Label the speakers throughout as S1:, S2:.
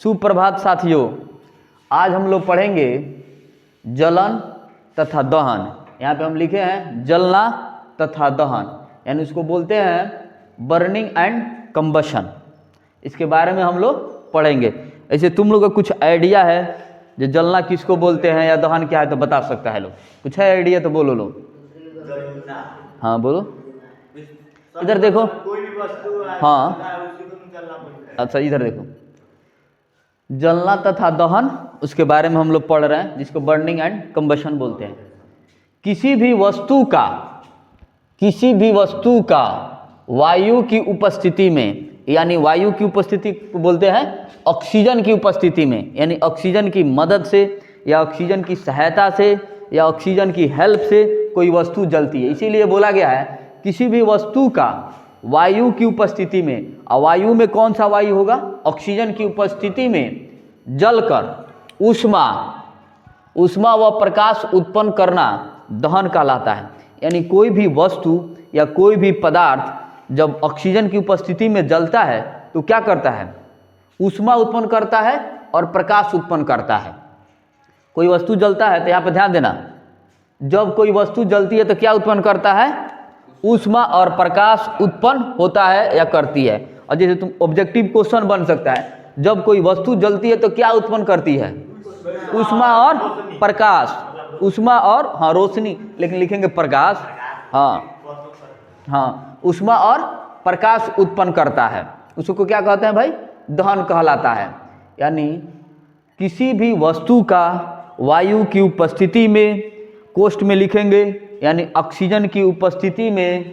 S1: सुप्रभात साथियों, आज हम लोग पढ़ेंगे जलन तथा दहन। यहाँ पे हम लिखे हैं जलना तथा दहन, यानी उसको बोलते हैं बर्निंग एंड कंबशन। इसके बारे में हम लोग पढ़ेंगे। ऐसे तुम लोग का कुछ आइडिया है जो जलना किसको बोलते हैं या दहन क्या है तो बता सकता है लोग? कुछ है आइडिया तो बोलो लोग। हाँ बोलो, इधर देखो। हाँ अच्छा, इधर देखो। जलना तथा दहन, उसके बारे में हम लोग पढ़ रहे हैं, जिसको बर्निंग एंड कंबशन बोलते हैं। किसी भी वस्तु का वायु की उपस्थिति में, यानी वायु की उपस्थिति को बोलते हैं ऑक्सीजन की उपस्थिति में, यानी ऑक्सीजन की मदद से या ऑक्सीजन की सहायता से या ऑक्सीजन की हेल्प से कोई वस्तु जलती है। इसीलिए बोला गया है किसी भी वस्तु का वायु की उपस्थिति में, और वायु में कौन सा वायु होगा? ऑक्सीजन की उपस्थिति में जलकर ऊष्मा व प्रकाश उत्पन्न करना दहन कहलाता है। यानी कोई भी वस्तु या कोई भी पदार्थ जब ऑक्सीजन की उपस्थिति में जलता है तो क्या करता है? ऊष्मा उत्पन्न करता है और प्रकाश उत्पन्न करता है। कोई वस्तु जलता है तो यहाँ पर ध्यान देना, जब कोई वस्तु जलती है तो क्या उत्पन्न करता है? ऊष्मा और प्रकाश उत्पन्न होता है या करती है। और जैसे तुम ऑब्जेक्टिव क्वेश्चन बन सकता है, जब कोई वस्तु जलती है तो क्या उत्पन्न करती है? ऊष्मा और प्रकाश, ऊष्मा और रोशनी, लेकिन लिखेंगे प्रकाश। हाँ, ऊष्मा और प्रकाश उत्पन्न करता है, उसको क्या कहते हैं भाई? दहन कहलाता है। यानी किसी भी वस्तु का वायु की उपस्थिति में, कोष्ठ में लिखेंगे, यानी ऑक्सीजन की उपस्थिति में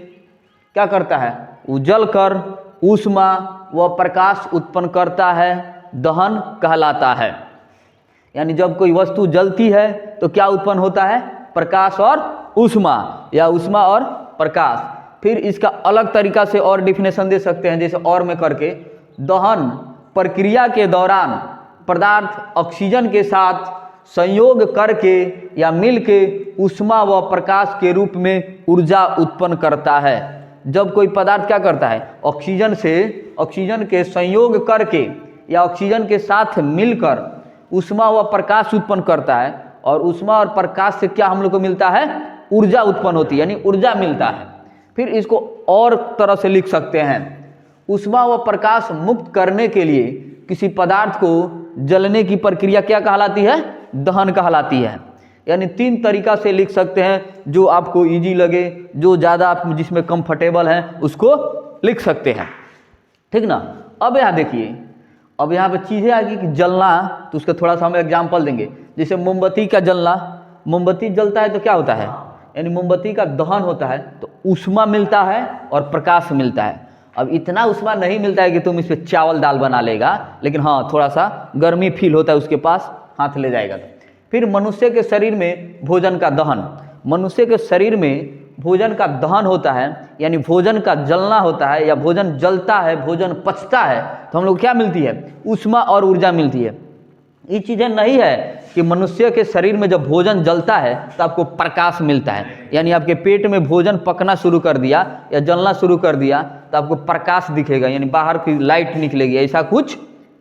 S1: क्या करता है? वो जलकर ऊष्मा व प्रकाश उत्पन्न करता है, दहन कहलाता है। यानी जब कोई वस्तु जलती है तो क्या उत्पन्न होता है? प्रकाश और ऊष्मा, या ऊष्मा और प्रकाश। फिर इसका अलग तरीका से और डिफिनेशन दे सकते हैं, जैसे और में करके, दहन प्रक्रिया के दौरान पदार्थ ऑक्सीजन के साथ संयोग करके या मिलके ऊष्मा व प्रकाश के रूप में ऊर्जा उत्पन्न करता है। जब कोई पदार्थ क्या करता है? ऑक्सीजन के संयोग करके या ऑक्सीजन के साथ मिलकर ऊष्मा व प्रकाश उत्पन्न करता है, और ऊष्मा और प्रकाश से क्या हम लोग को मिलता है? ऊर्जा उत्पन्न होती है, यानी ऊर्जा मिलता है। फिर इसको और तरह से लिख सकते हैं, ऊष्मा व प्रकाश मुक्त करने के लिए किसी पदार्थ को जलने की प्रक्रिया क्या कहलाती है? दहन कहलाती है। यानी 3 तरीका से लिख सकते हैं, जो आपको इजी लगे, जो ज़्यादा आप जिसमें कंफर्टेबल हैं उसको लिख सकते हैं, ठीक ना। अब यहाँ देखिए, अब यहाँ पे चीज़ें आ गई कि जलना, तो उसका थोड़ा सा हम एग्जाम्पल देंगे। जैसे मोमबत्ती का जलना, मोमबत्ती जलता है तो क्या होता है? यानी मोमबत्ती का दहन होता है तो ऊष्मा मिलता है और प्रकाश मिलता है। अब इतना ऊष्मा नहीं मिलता है कि तुम इस पर चावल दाल बना लेगा, लेकिन हाँ थोड़ा सा गर्मी फील होता है, उसके पास हाथ ले जाएगा। फिर मनुष्य के शरीर में भोजन का दहन, मनुष्य के शरीर में भोजन का दहन होता है, यानी भोजन का जलना होता है, या भोजन जलता है, भोजन पचता है, तो हम लोग क्या मिलती है? ऊष्मा और ऊर्जा मिलती है। ये चीज़ें नहीं है कि मनुष्य के शरीर में जब भोजन जलता है तो आपको प्रकाश मिलता है, यानी आपके पेट में भोजन पकना शुरू कर दिया या जलना शुरू कर दिया तो आपको प्रकाश दिखेगा, यानी बाहर की लाइट निकलेगी, ऐसा कुछ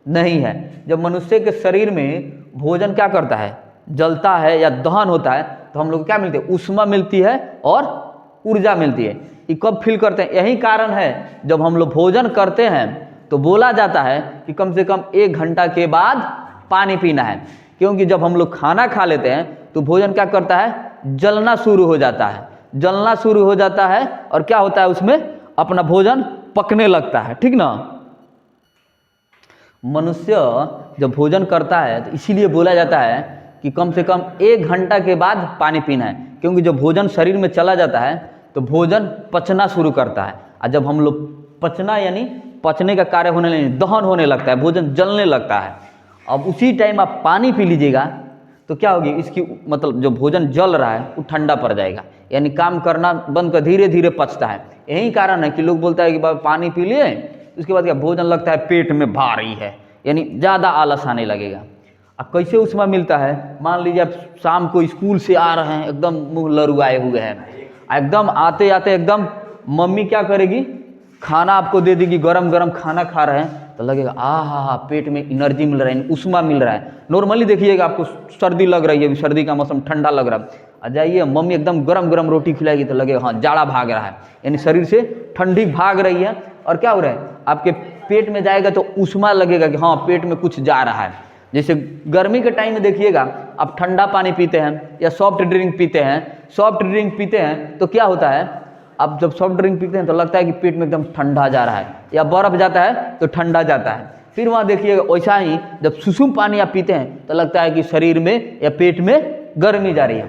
S1: नहीं है। जब मनुष्य के शरीर में भोजन क्या करता है? जलता है या दहन होता है, तो हम लोग क्या मिलते हैं? ऊष्मा मिलती है और ऊर्जा मिलती है। ये कब फील करते हैं? यही कारण है, जब हम लोग भोजन करते हैं तो बोला जाता है कि कम से कम 1 घंटा के बाद पानी पीना है, क्योंकि जब हम लोग खाना खा लेते हैं तो भोजन क्या करता है? जलना शुरू हो जाता है, जलना शुरू हो जाता है, और क्या होता है? उसमें अपना भोजन पकने लगता है, ठीक ना। मनुष्य जब भोजन करता है तो इसीलिए बोला जाता है कि कम से कम 1 घंटा के बाद पानी पीना है, क्योंकि जब भोजन शरीर में चला जाता है तो भोजन पचना शुरू करता है, और जब हम लोग पचना, यानी पचने का कार्य होने लगे, दहन होने लगता है, भोजन जलने लगता है। अब उसी टाइम आप पानी पी लीजिएगा तो क्या होगी? इसकी मतलब जो भोजन जल रहा है वो ठंडा पड़ जाएगा, यानी काम करना बंद कर धीरे धीरे पचता है। यही कारण है कि लोग बोलता है कि बाबा पानी पी लिए, उसके बाद क्या? भोजन लगता है पेट में भारी है, यानी ज़्यादा आलस आने लगेगा। अब कैसे ऊष्मा मिलता है? मान लीजिए आप शाम को स्कूल से आ रहे हैं, एकदम मुँह लरुआए हुए हैं, एकदम आते आते एकदम मम्मी क्या करेगी? खाना आपको दे देगी, गरम गरम खाना खा रहे हैं तो तो लगेगा हा पेट में एनर्जी मिल रहा है, उष्मा मिल रहा है। नॉर्मली देखिएगा आपको सर्दी लग रही है, अभी सर्दी का मौसम ठंडा लग रहा है, आ जाइए मम्मी एकदम गरम गरम रोटी खिलाएगी तो लगेगा हाँ जाड़ा भाग रहा है, यानी शरीर से ठंडी भाग रही है। और क्या हो रहा है, आपके पेट में जाएगा तो उष्मा लगेगा कि हाँ पेट में कुछ जा रहा है। जैसे गर्मी के टाइम में देखिएगा आप ठंडा पानी पीते हैं या सॉफ्ट ड्रिंक पीते हैं, सॉफ्ट ड्रिंक पीते हैं तो क्या होता है, आप जब सॉफ्ट ड्रिंक पीते हैं तो लगता है कि पेट में एकदम ठंडा जा रहा है, या बर्फ जाता है तो ठंडा जाता है। फिर वहाँ देखिएगा वैसा ही जब सुसुम पानी आप पीते हैं तो लगता है कि शरीर में या पेट में गर्मी जा रही है।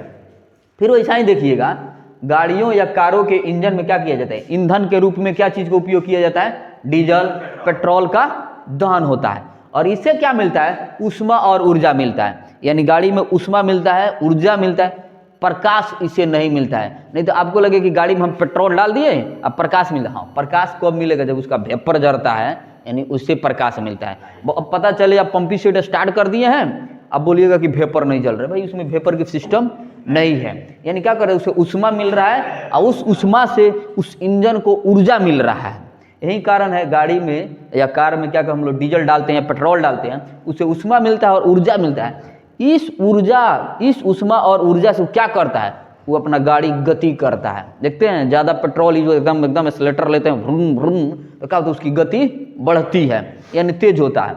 S1: फिर वैसा ही देखिएगा गाड़ियों या कारों के इंजन में क्या किया जाता है, ईंधन के रूप में क्या चीज़ का उपयोग किया जाता है, डीजल पेट्रोल का दहन होता है। और इससे क्या मिलता है, ऊष्मा और ऊर्जा मिलता है, यानी गाड़ी में ऊष्मा मिलता है, ऊर्जा मिलता है, प्रकाश इससे नहीं मिलता है। नहीं तो आपको लगे कि गाड़ी में हम पेट्रोल डाल दिए अब प्रकाश मिला, हाँ प्रकाश कब मिलेगा, जब उसका वेपर जलता है, यानी उससे प्रकाश मिलता है। अब पता चले आप पंपी सेट स्टार्ट कर दिए हैं, अब बोलिएगा कि वेपर नहीं जल रहा है, भाई उसमें वेपर की सिस्टम नहीं है, यानी क्या कर रहे हैं, उसे ऊष्मा मिल रहा है और उस ऊष्मा से उस इंजन को ऊर्जा मिल रहा है। यही कारण है गाड़ी में या कार में क्या कर हम लोग डीजल डालते हैं, पेट्रोल डालते हैं, उससे ऊष्मा मिलता है और ऊर्जा मिलता है। इस ऊर्जा, इस ऊष्मा और ऊर्जा से क्या करता है, वो अपना गाड़ी गति करता है। देखते हैं ज़्यादा पेट्रोल जो एकदम एक्सीलरेटर लेते हैं भ्रूम भ्रूम, तो क्या होता है, उसकी गति बढ़ती है, यानी तेज होता है।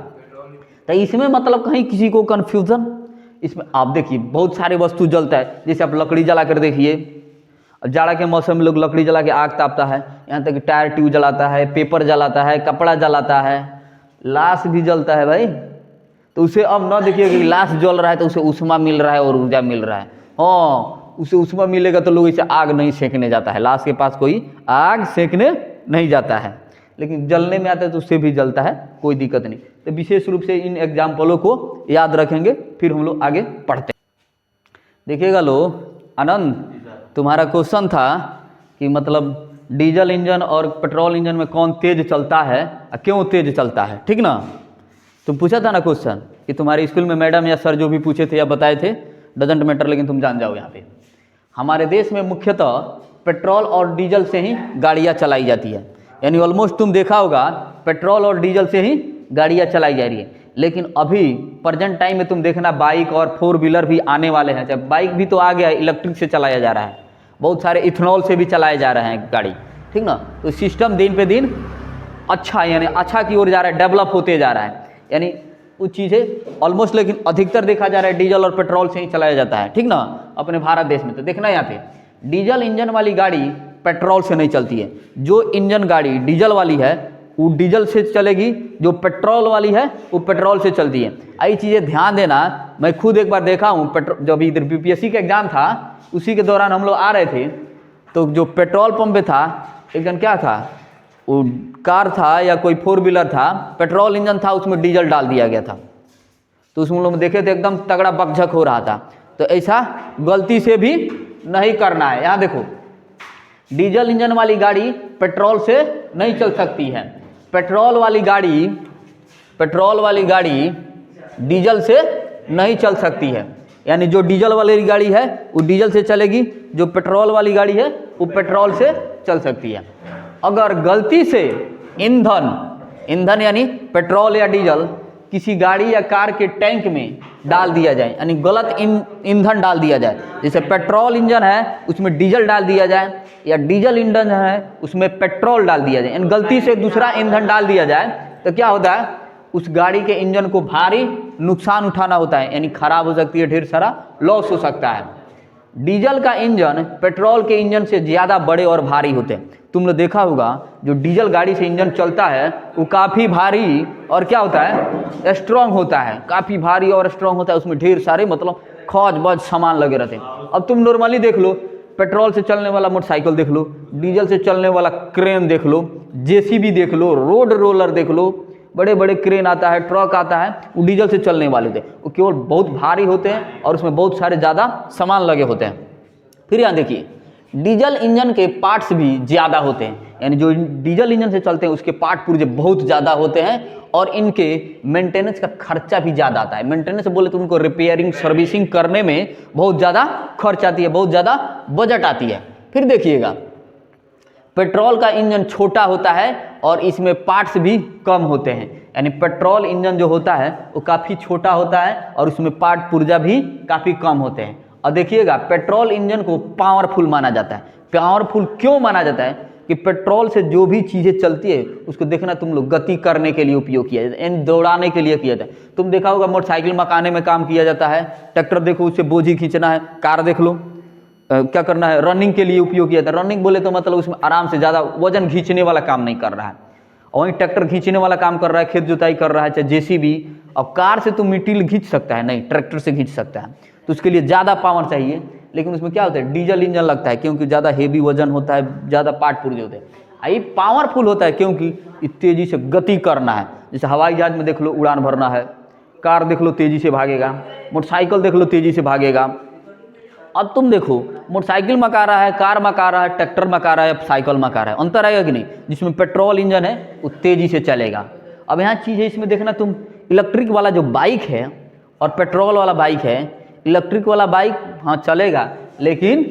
S1: तो इसमें मतलब कहीं किसी को कन्फ्यूज़न, इसमें आप देखिए बहुत सारे वस्तु जलता है, जैसे आप लकड़ी जला कर देखिए, जाड़ा के मौसम में लोग लकड़ी जला के आग तापता है, यहाँ तक कि टायर ट्यूब जलाता है, पेपर जलाता है, कपड़ा जलाता है, लाश भी जलता है भाई। तो उसे अब ना देखिए कि लाश जल रहा है तो उसे ऊष्मा मिल रहा है और ऊर्जा मिल रहा है, हाँ उसे ऊष्मा मिलेगा तो लोग इसे आग नहीं सेकने जाता है, लाश के पास कोई आग सेकने नहीं जाता है, लेकिन जलने में आता है तो उससे भी जलता है, कोई दिक्कत नहीं। तो विशेष रूप से इन एग्जाम्पलों को याद रखेंगे, फिर हम लोग आगे पढ़ते हैं। देखिएगा लो आनंद, तुम्हारा क्वेश्चन था कि मतलब डीजल इंजन और पेट्रोल इंजन में कौन तेज चलता है और क्यों तेज चलता है, ठीक ना। तुम पूछा था ना क्वेश्चन कि तुम्हारे स्कूल में मैडम या सर जो भी पूछे थे या बताए थे, डजेंट मैटर, लेकिन तुम जान जाओ यहाँ पे हमारे देश में मुख्यतः पेट्रोल और डीजल से ही गाड़ियाँ चलाई जाती है, यानी ऑलमोस्ट तुम देखा होगा पेट्रोल और डीजल से ही गाड़ियाँ चलाई जा रही है। लेकिन अभी प्रेजेंट टाइम में तुम देखना बाइक और 4 व्हीलर भी आने वाले हैं, जब बाइक भी तो आ गया है, इलेक्ट्रिक से चलाया जा रहा है, बहुत सारे इथेनॉल से भी चलाए जा रहे हैं गाड़ी, ठीक ना। तो सिस्टम दिन पे दिन अच्छा, यानी अच्छा की ओर जा रहा है, डेवलप होते जा रहा है, यानी वो चीज़ें ऑलमोस्ट, लेकिन अधिकतर देखा जा रहा है डीजल और पेट्रोल से ही चलाया जाता है, ठीक ना, अपने भारत देश में। तो देखना यहाँ पे डीजल इंजन वाली गाड़ी पेट्रोल से नहीं चलती है, जो इंजन गाड़ी डीजल वाली है वो डीजल से चलेगी, जो पेट्रोल वाली है वो पेट्रोल से चलती है। आई चीज़ें ध्यान देना, मैं खुद एक बार देखा हूँ, जब इधर बीपीएससी का एग्जाम था उसी के दौरान हम लोग आ रहे थे, तो जो पेट्रोल पंप पे था एकदम क्या था, वो कार था या कोई 4 व्हीलर था, पेट्रोल इंजन था, उसमें डीजल डाल दिया गया था, तो उसमें लोग देखे थे एकदम तगड़ा बकझक हो रहा था। तो ऐसा गलती से भी नहीं करना है। यहाँ देखो डीजल इंजन वाली गाड़ी पेट्रोल से नहीं चल सकती है, पेट्रोल वाली गाड़ी डीजल से नहीं चल सकती है, यानी जो डीजल वाली गाड़ी है वो डीजल से चलेगी, जो पेट्रोल वाली गाड़ी है वो पेट्रोल से चल सकती है। अगर गलती से ईंधन यानी पेट्रोल या डीजल किसी गाड़ी या कार के टैंक में डाल दिया जाए, यानी गलत ईंधन डाल दिया जाए, जैसे पेट्रोल इंजन है उसमें डीजल डाल दिया जाए, या डीजल इंजन है उसमें पेट्रोल डाल दिया जाए, यानी गलती से दूसरा ईंधन डाल दिया जाए, तो क्या होता है, उस गाड़ी के इंजन को भारी नुकसान उठाना होता है, यानी खराब हो सकती है, ढेर सारा लॉस हो सकता है। डीजल का इंजन पेट्रोल के इंजन से ज़्यादा बड़े और भारी होते हैं। तुमने देखा होगा जो डीजल गाड़ी से इंजन चलता है वो काफ़ी भारी और क्या होता है, स्ट्रॉन्ग होता है, काफ़ी भारी और स्ट्रॉन्ग होता है, उसमें ढेर सारे मतलब खौज बज सामान लगे रहते हैं। अब तुम नॉर्मली देख लो, पेट्रोल से चलने वाला मोटरसाइकिल देख लो, डीजल से चलने वाला क्रेन देख लो, जेसीबी देख लो, रोड रोलर देख लो, बड़े बड़े क्रेन आता है, ट्रक आता है, वो डीजल से चलने वाले होते हैं, वो केवल बहुत भारी होते हैं और उसमें बहुत सारे ज़्यादा सामान लगे होते हैं। फिर यहाँ देखिए डीजल इंजन के पार्ट्स भी ज़्यादा होते हैं, यानी जो डीजल इंजन से चलते हैं उसके पार्ट पुर्जे बहुत ज़्यादा होते हैं और इनके मेंटेनेंस का खर्चा भी ज़्यादा आता है। मेंटेनेंस बोले तो उनको रिपेयरिंग सर्विसिंग करने में बहुत ज़्यादा खर्च आती है, बहुत ज़्यादा बजट आती है। फिर देखिएगा पेट्रोल का इंजन छोटा होता है और इसमें पार्ट्स भी कम होते हैं, यानी पेट्रोल इंजन जो होता है वो काफ़ी छोटा होता है और उसमें पार्ट पुर्जा भी काफ़ी कम होते हैं। और देखिएगा पेट्रोल इंजन को पावरफुल माना जाता है। पावरफुल क्यों माना जाता है कि पेट्रोल से जो भी चीज़ें चलती है उसको देखना तुम लोग गति करने के लिए उपयोग किया जाता है, यानी दौड़ाने के लिए किया जाता है। तुम देखा होगा मोटरसाइकिल मकाने में काम किया जाता है, ट्रैक्टर देखो उससे बोझी खींचना है, कार देख लो क्या करना है, रनिंग के लिए उपयोग किया जाता है। रनिंग बोले तो मतलब उसमें आराम से ज़्यादा वजन खींचने वाला काम नहीं कर रहा है, और वहीं ट्रैक्टर खींचने वाला काम कर रहा है, खेत जुताई कर रहा है, चाहे जेसीबी। अब कार से तो मिट्टी खींच सकता है नहीं, ट्रैक्टर से खींच सकता है, तो उसके लिए ज़्यादा पावर चाहिए। लेकिन उसमें क्या होता है, डीजल इंजन लगता है क्योंकि ज़्यादा हेवी वजन होता है, ज़्यादा पार्ट पुर्जे होते हैं। ये पावरफुल होता है क्योंकि तेज़ी से गति करना है। जैसे हवाई जहाज में देख लो उड़ान भरना है, कार देख लो तेज़ी से भागेगा, मोटरसाइकिल देख लो तेज़ी से भागेगा। अब तुम देखो मोटरसाइकिल मका रहा है, कार मका रहा है, ट्रैक्टर मका रहा है, साइकिल मका रहा है, अंतर आएगा कि नहीं। जिसमें पेट्रोल इंजन है वो तेज़ी से चलेगा। अब यहाँ चीज़ है इसमें देखना, तुम इलेक्ट्रिक वाला जो बाइक है और पेट्रोल वाला बाइक है, इलेक्ट्रिक वाला बाइक हाँ चलेगा लेकिन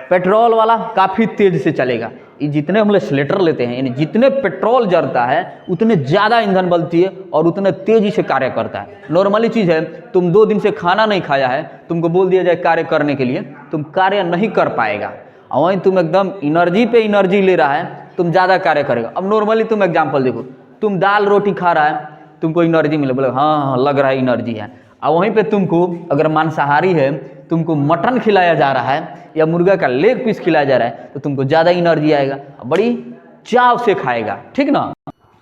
S1: पेट्रोल वाला काफ़ी तेज़ से चलेगा। ये जितने हम एक्सीलरेटर लेते हैं यानी जितने पेट्रोल जलता है उतने ज़्यादा ईंधन बलती है और उतने तेज़ी से कार्य करता है। नॉर्मली चीज़ है, तुम 2 दिन से खाना नहीं खाया है, तुमको बोल दिया जाए कार्य करने के लिए, तुम कार्य नहीं कर पाएगा। और वहीं तुम एकदम एनर्जी पे एनर्जी ले रहा है, तुम ज़्यादा कार्य करेगा। अब नॉर्मली तुम एग्जाम्पल देखो, तुम दाल रोटी खा रहा है, तुमको एनर्जी मिले, बोले हाँ लग रहा है एनर्जी है। और वहीं पे तुमको अगर मांसाहारी है, तुमको मटन खिलाया जा रहा है या मुर्गा का लेग पीस खिलाया जा रहा है तो तुमको ज़्यादा एनर्जी आएगा, बड़ी चाव से खाएगा, ठीक ना।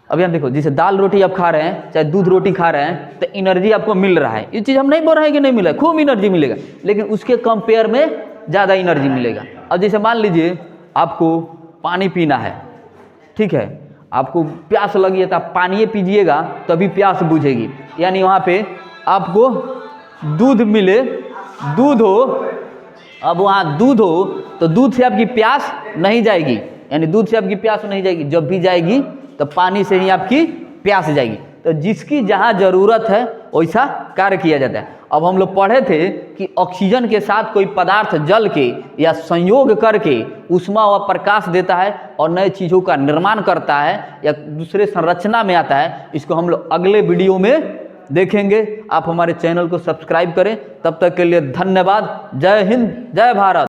S1: अब यहाँ देखो, जैसे दाल रोटी आप खा रहे हैं, चाहे दूध रोटी खा रहे हैं, तो एनर्जी आपको मिल रहा है। ये चीज़ हम नहीं बोल रहे हैं कि नहीं मिला, खूब एनर्जी मिलेगा, लेकिन उसके कंपेयर में ज़्यादा एनर्जी मिलेगा। अब जैसे मान लीजिए आपको पानी पीना है, ठीक है, आपको प्यास लगी है तो आप पानी पीजिएगा तभी प्यास बुझेगी। यानी वहाँ पे आपको दूध मिले, दूध हो, अब वहाँ दूध हो तो दूध से आपकी प्यास नहीं जाएगी, यानी दूध से आपकी प्यास नहीं जाएगी, जब भी जाएगी तो पानी से ही आपकी प्यास जाएगी। तो जिसकी जहाँ ज़रूरत है वैसा कार्य किया जाता है। अब हम लोग पढ़े थे कि ऑक्सीजन के साथ कोई पदार्थ जल के या संयोग करके ऊष्मा व प्रकाश देता है और नए चीज़ों का निर्माण करता है या दूसरे संरचना में आता है। इसको हम लोग अगले वीडियो में देखेंगे। आप हमारे चैनल को सब्सक्राइब करें। तब तक के लिए धन्यवाद। जय हिंद, जय भारत।